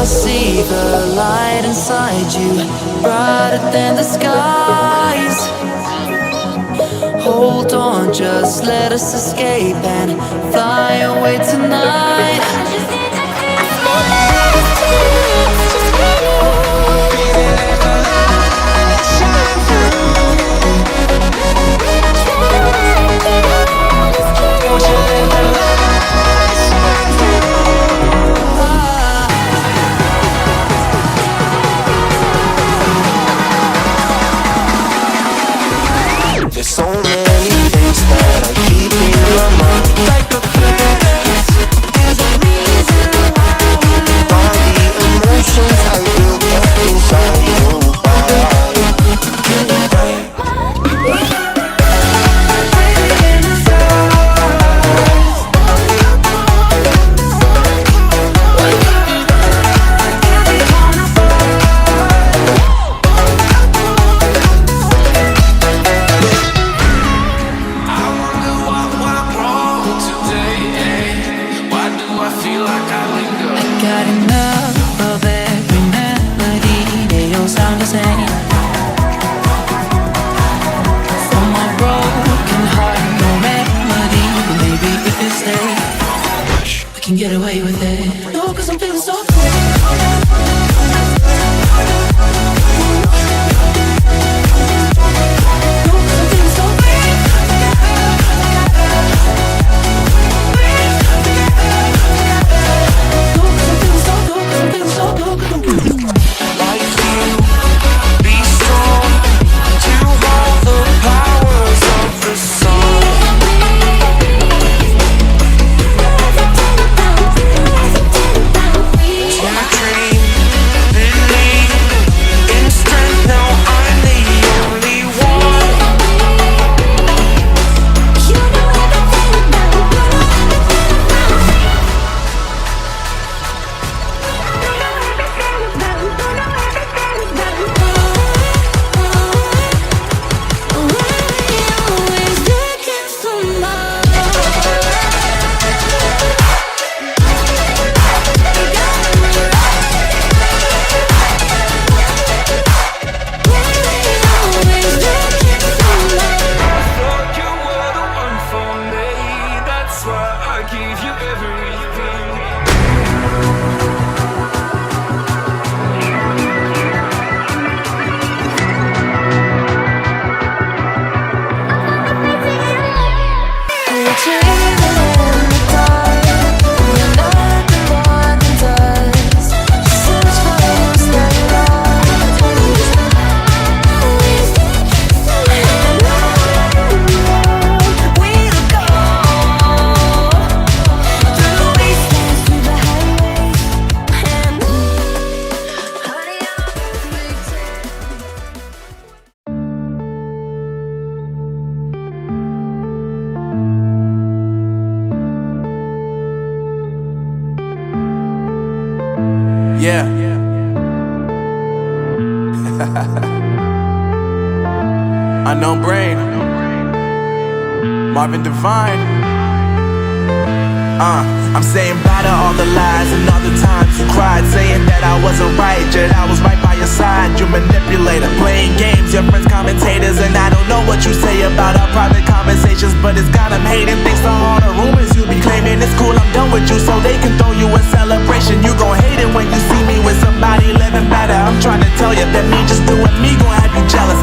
see the light inside you, brighter than the skies. Hold on, just let us escape and fly away tonight. There's so many things that I keep in my mind, like a past. There's a reason why all the emotions I built up inside your body. Got enough of every melody, they all sound the same. From my broken heart, no remedy, but maybe if you stay, we can get away with it. No, 'cause I'm feeling so cool. Yeah. Unknown Brain, Marvin Divine. I'm saying bye to all the lies and all the times you cried, saying that I wasn't right, yet I was right by your side. You manipulator, playing games, your friends commentators, and I don't know what you say about our private conversations, but it's got them hating. Thanks to all the rumors you be claiming. It's cool, I'm done with you, so they can throw you a celebration. You gon' hate it when you see me with somebody living better. I'm trying to tell you that me just doing me gon' have you jealous.